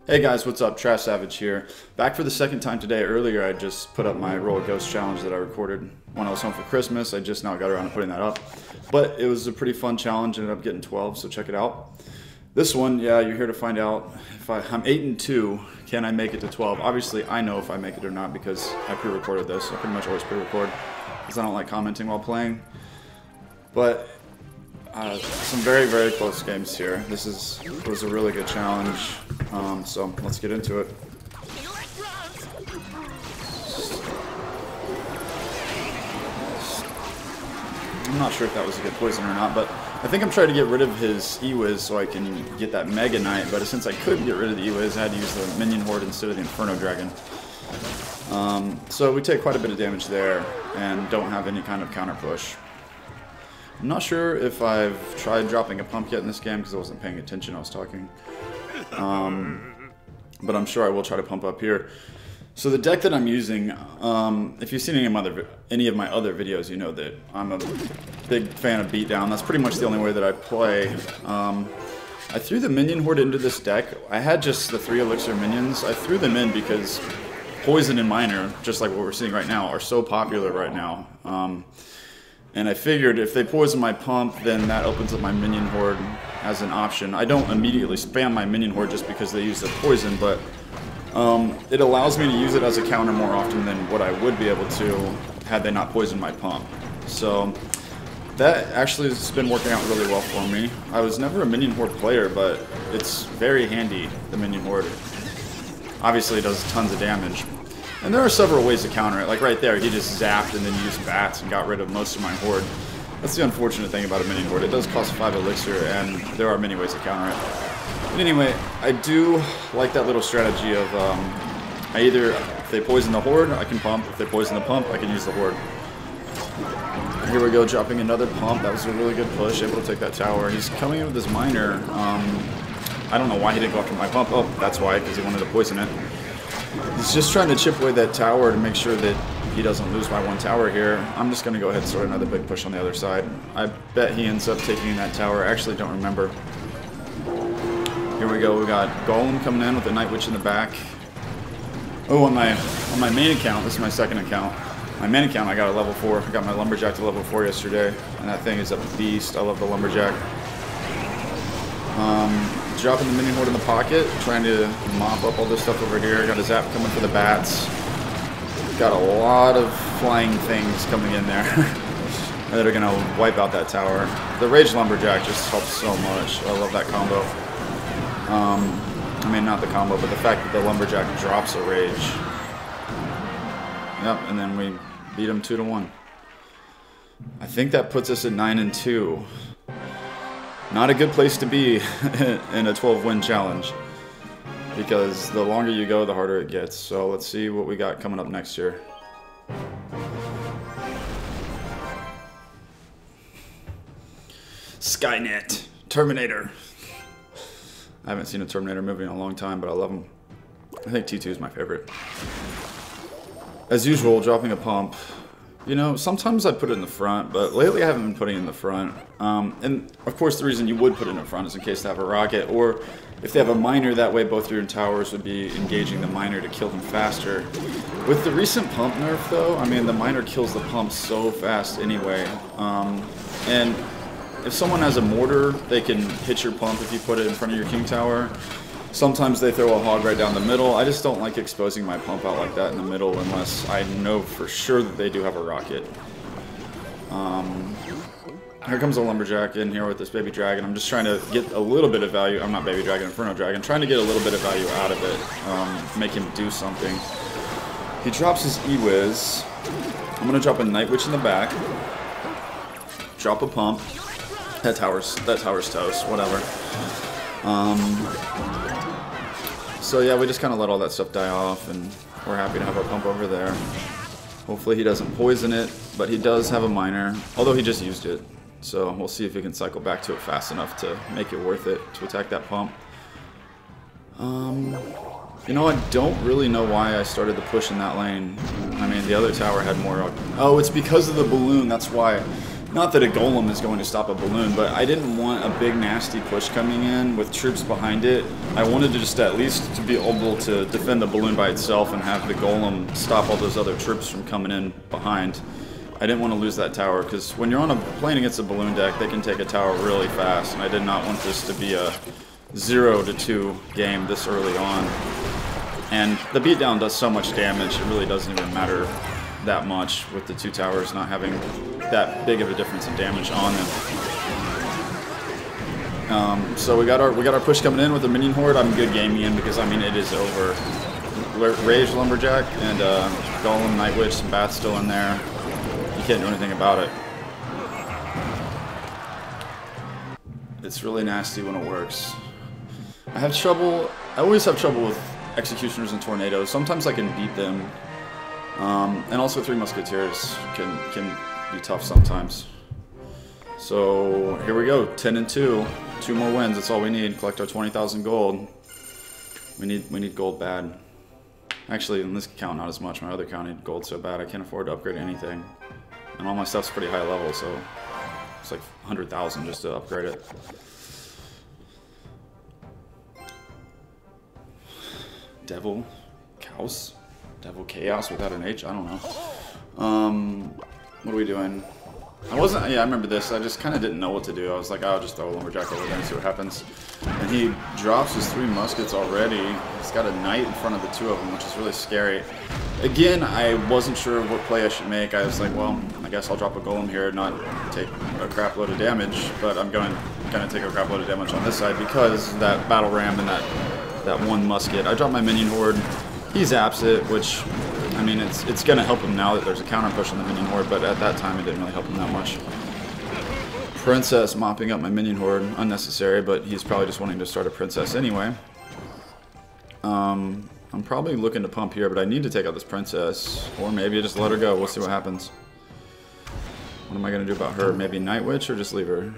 Hey guys, what's up? TrashSavage here. Back for the second time today. Earlier I just put up my Roll Ghost challenge that I recorded when I was home for Christmas. I just now got around to putting that up. But it was a pretty fun challenge. Ended up getting 12, so check it out. This one, yeah, you're here to find out if I'm 8-2. Can I make it to 12? Obviously I know if I make it or not because I pre-recorded this. I pretty much always pre-record because I don't like commenting while playing. But some very, very close games here. This was a really good challenge, so let's get into it. I'm not sure if that was a good poison or not, but I think I'm trying to get rid of his E-Wiz so I can get that Mega Knight, but since I couldn't get rid of the E-Wiz, I had to use the Minion Horde instead of the Inferno Dragon. So we take quite a bit of damage there and don't have any kind of counter push. I'm not sure if I've tried dropping a pump yet in this game because I wasn't paying attention, I was talking. But I'm sure I will try to pump up here. So the deck that I'm using, if you've seen any of my other videos, you know that I'm a big fan of Beatdown. That's pretty much the only way that I play. I threw the Minion Horde into this deck. I had just the 3 Elixir minions. I threw them in because Poison and Miner, just like what we're seeing right now, are so popular right now. And I figured if they poison my pump, then that opens up my Minion Horde as an option. I don't immediately spam my Minion Horde just because they use the poison, but it allows me to use it as a counter more often than what I would be able to had they not poisoned my pump. So that actually has been working out really well for me. I was never a Minion Horde player, but it's very handy, the Minion Horde. Obviously it does tons of damage. And there are several ways to counter it. Like right there, he just zapped and then used bats and got rid of most of my horde. That's the unfortunate thing about a Minion Horde. It does cost 5 Elixir, and there are many ways to counter it. But anyway, I do like that little strategy of, I either, if they poison the horde, I can pump. If they poison the pump, I can use the horde. Here we go, dropping another pump. That was a really good push, able to take that tower. He's coming in with his miner. I don't know why he didn't go after my pump. Oh, that's why, because he wanted to poison it. He's just trying to chip away that tower to make sure that he doesn't lose by 1 tower here. I'm just going to go ahead and start another big push on the other side. I bet he ends up taking that tower. I actually don't remember. Here we go. We got Golem coming in with the Night Witch in the back. Oh, on my main account, this is my second account. My main account, I got a level 4. I got my Lumberjack to level 4 yesterday, and that thing is a beast. I love the Lumberjack. Dropping the Minion Horde in the pocket, trying to mop up all this stuff over here. Got a zap coming for the bats. Got a lot of flying things coming in there that are going to wipe out that tower. The Rage Lumberjack just helps so much. I love that combo. I mean, not the combo, but the fact that the Lumberjack drops a Rage. Yep, and then we beat him 2-1. I think that puts us at 9-2. Not a good place to be in a 12-win challenge, because the longer you go, the harder it gets. So let's see what we got coming up next year. Skynet, Terminator. I haven't seen a Terminator movie in a long time, but I love them. I think T2 is my favorite. As usual, dropping a pump. You know, sometimes I put it in the front, but lately I haven't been putting it in the front. And of course the reason you would put it in the front is in case they have a rocket, or if they have a miner, that way both your towers would be engaging the miner to kill them faster. With the recent pump nerf though, I mean the miner kills the pump so fast anyway. And if someone has a mortar, they can hit your pump if you put it in front of your king tower. Sometimes they throw a hog right down the middle. I just don't like exposing my pump out like that in the middle unless I know for sure that they do have a rocket. Here comes a Lumberjack in here with this Baby Dragon. I'm just trying to get a little bit of value. I'm not Baby Dragon, Inferno Dragon. Trying to get a little bit of value out of it. Make him do something. He drops his E-Wiz. I'm going to drop a Night Witch in the back. Drop a pump. That tower's toast. Whatever. So yeah, we just kind of let all that stuff die off, and we're happy to have our pump over there. Hopefully he doesn't poison it, but he does have a miner, although he just used it. So we'll see if he can cycle back to it fast enough to make it worth it to attack that pump. You know, I don't really know why I started the push in that lane. I mean, the other tower had more... Oh, it's because of the balloon, that's why. Not that a golem is going to stop a balloon, but I didn't want a big nasty push coming in with troops behind it. I wanted to just at least to be able to defend the balloon by itself and have the golem stop all those other troops from coming in behind. I didn't want to lose that tower, because when you're playing against a balloon deck, they can take a tower really fast, and I did not want this to be a 0-2 game this early on. And the beatdown does so much damage, it really doesn't even matter that much with the 2 towers not having that big of a difference in damage on them. So we got our push coming in with the minion horde. I'm good gaming in because I mean it is over. Rage Lumberjack and Golem, Night Witch, some bats still in there. You can't do anything about it. It's really nasty when it works. I always have trouble with Executioners and Tornadoes. Sometimes I can beat them. And also 3 Musketeers can be tough sometimes. So here we go, 10-2. 2 more wins, that's all we need. Collect our 20,000 gold. We need gold bad. Actually, in this account, not as much. My other account needed gold so bad I can't afford to upgrade anything. And all my stuff's pretty high level, so it's like 100,000 just to upgrade it. Devil Chaos? Devil Chaos without an H? I don't know. What are we doing? Yeah, I remember this. I just kind of didn't know what to do. I was like, I'll just throw a Lumberjack over there and see what happens. And he drops his 3 muskets already. He's got a knight in front of the 2 of them, which is really scary. Again, I wasn't sure what play I should make. I was like, well, I guess I'll drop a golem here and not take a crap load of damage. But I'm going to take a crap load of damage on this side because that battle ram and that 1 musket. I dropped my minion horde. He zaps it, which, I mean, it's going to help him now that there's a counter push on the minion horde, but at that time it didn't really help him that much. Princess mopping up my minion horde, unnecessary, but he's probably just wanting to start a princess anyway. I'm probably looking to pump here, but I need to take out this princess, or maybe just let her go. We'll see what happens. What am I going to do about her? Maybe Night Witch or just leave her?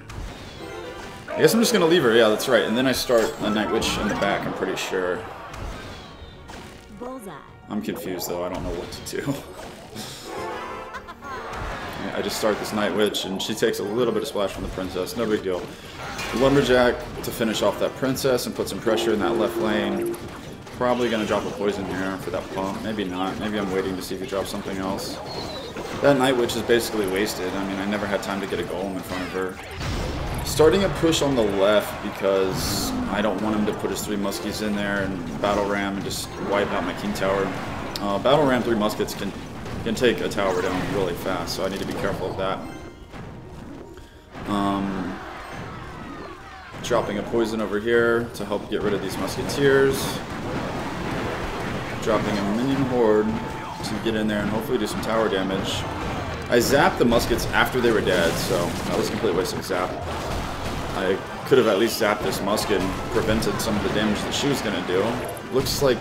I guess I'm just going to leave her, yeah, that's right. And then I start a Night Witch in the back, I'm pretty sure. I'm confused though, I don't know what to do. I just start this Night Witch and she takes a little bit of splash from the princess, no big deal. Lumberjack to finish off that princess and put some pressure in that left lane. Probably going to drop a poison here for that pump, maybe not, maybe I'm waiting to see if he drops something else. That Night Witch is basically wasted, I mean I never had time to get a golem in front of her. Starting a push on the left because I don't want him to put his 3 muskies in there and battle ram and just wipe out my king tower. Battle ram 3 muskets can take a tower down really fast, so I need to be careful of that. Dropping a poison over here to help get rid of these musketeers. Dropping a minion horde to get in there and hopefully do some tower damage. I zapped the muskets after they were dead, so that was a complete waste of zap. I could have at least zapped this musket and prevented some of the damage that she was going to do. Looks like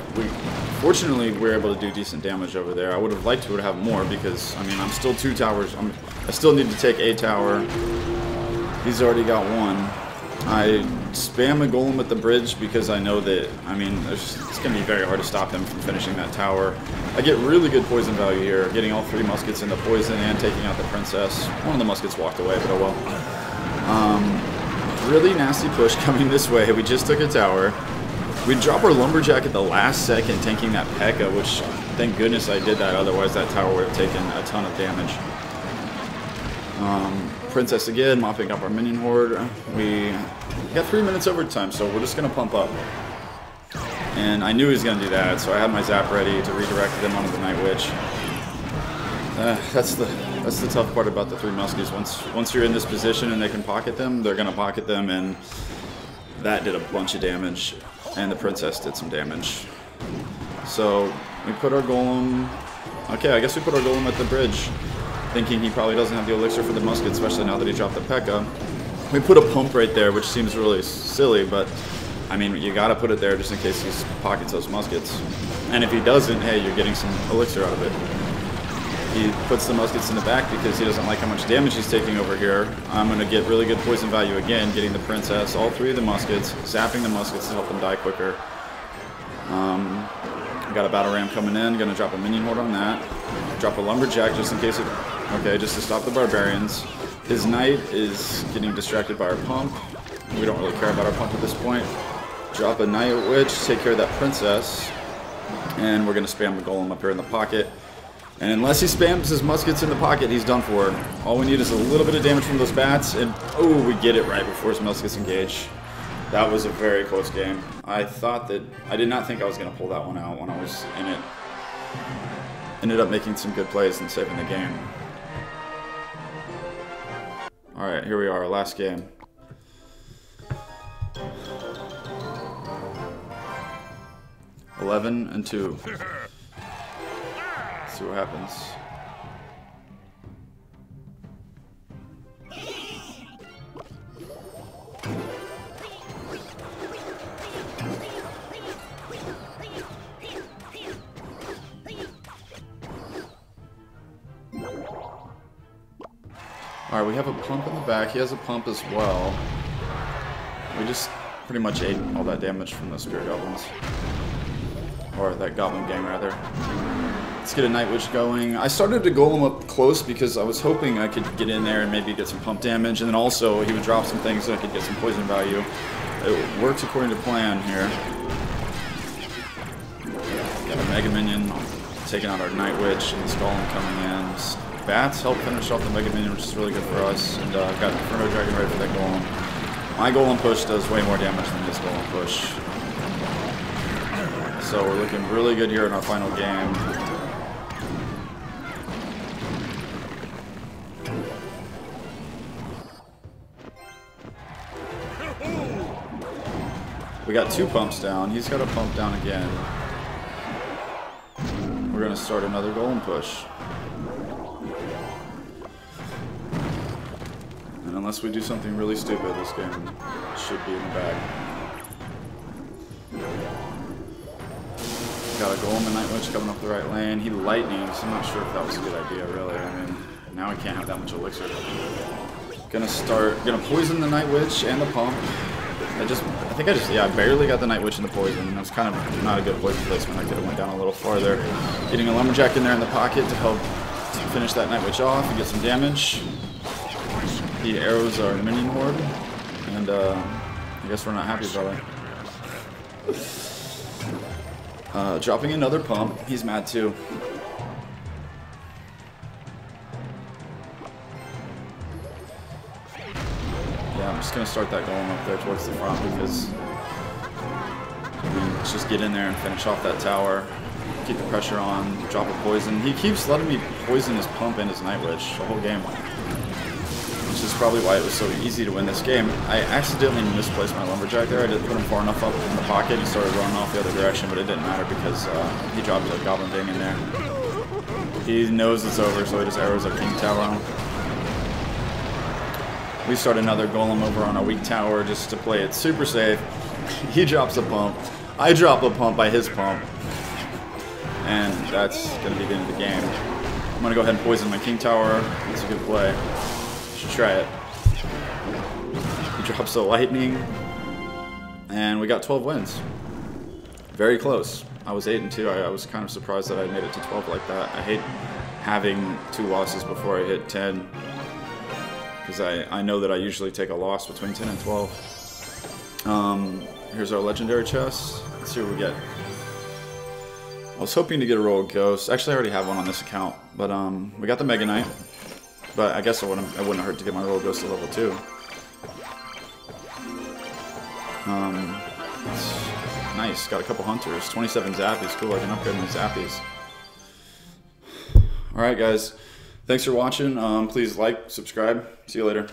fortunately, we were able to do decent damage over there. I would have liked to have more because, I mean, I'm still 2 towers. I still need to take a tower. He's already got 1. I spam a golem at the bridge because I know that, I mean, it's going to be very hard to stop him from finishing that tower. I get really good poison value here, getting all 3 muskets in the poison and taking out the princess. One of the muskets walked away, but oh well. Really nasty push coming this way. We just took a tower. We drop our Lumberjack at the last second, tanking that P.E.K.K.A, which, thank goodness I did that, otherwise that tower would have taken a ton of damage. Princess again, mopping up our minion horde. We got 3 minutes overtime, so we're just going to pump up. And I knew he was going to do that, so I had my zap ready to redirect them onto the Night Witch. That's the tough part about the 3 muskies. Once you're in this position and they can pocket them, they're going to pocket them, and that did a bunch of damage. And the princess did some damage. So we put our golem... Okay, I guess we put our golem at the bridge, thinking he probably doesn't have the elixir for the musket, especially now that he dropped the P.E.K.K.A. We put a pump right there, which seems really silly, but I mean, you gotta put it there just in case he pockets those muskets. And if he doesn't, hey, you're getting some elixir out of it. He puts the muskets in the back because he doesn't like how much damage he's taking over here. I'm going to get really good poison value again, getting the princess, all 3 of the muskets, zapping the muskets to help them die quicker. Got a battle ram coming in, going to drop a minion horde on that. Drop a lumberjack just in case it... Okay, just to stop the barbarians. His knight is getting distracted by our pump. We don't really care about our pump at this point. Drop a Night Witch, take care of that princess. And we're going to spam the golem up here in the pocket. And unless he spams his muskets in the pocket, he's done for. All we need is a little bit of damage from those bats, and oh, we get it right before his muskets engage. That was a very close game. I did not think I was going to pull that one out when I was in it. Ended up making some good plays and saving the game. Alright, here we are, last game. (11-2). See what happens. Alright, we have a pump in the back. He has a pump as well. We just pretty much ate all that damage from the Spirit Goblins. Or that Goblin gang, rather. Let's get a Night Witch going. I started to golem up close because I was hoping I could get in there and maybe get some pump damage, and then also he would drop some things so I could get some poison value. It works according to plan here. Got a Mega Minion taking out our Night Witch, and this Golem coming in. Bats help finish off the Mega Minion, which is really good for us, and I've got Inferno Dragon ready for that Golem. My Golem push does way more damage than this Golem push. So we're looking really good here in our final game. We got 2 pumps down. He's got a pump down again. We're going to start another golem push. And unless we do something really stupid, this game should be in the bag. Got a golem and Night Witch coming up the right lane. He lightnings, so I'm not sure if that was a good idea, really. I mean, now we can't have that much elixir. Gonna poison the Night Witch and the pump. I barely got the Night Witch and the poison. That was kind of not a good poison placement. I could have went down a little farther. Getting a Lumberjack in there in the pocket to help finish that Night Witch off and get some damage. He arrows our minion horde, and I guess we're not happy about it. Dropping another pump. He's mad too. Yeah, I'm just gonna start that golem up there towards the front because let's just get in there and finish off that tower. Keep the pressure on. Drop a poison. He keeps letting me poison his pump and his Night Witch the whole game, which is probably why it was so easy to win this game. I accidentally misplaced my Lumberjack there. I didn't put him far enough up in the pocket. He started running off the other direction, but it didn't matter because he dropped a Goblin Ding in there. He knows it's over, so he just arrows a King Tower on him. We start another Golem over on a weak tower just to play it super safe. He drops a pump. I drop a pump by his pump. And that's going to be the end of the game. I'm going to go ahead and poison my King Tower. It's a good play. Should try it. He drops a lightning, and we got 12 wins. Very close. I was 8-2. I was kind of surprised that I made it to 12 like that. I hate having 2 losses before I hit 10, because I know that I usually take a loss between 10 and 12. Here's our legendary chest. Let's see what we get. I was hoping to get a roll of Ghosts. Actually, I already have one on this account, but we got the Mega Knight. But I guess it wouldn't hurt to get my roll of Ghost to level 2. Nice. Got a couple hunters. 27 zappies. Cool. I can upgrade my zappies. All right, guys. Thanks for watching. Please like, subscribe. See you later.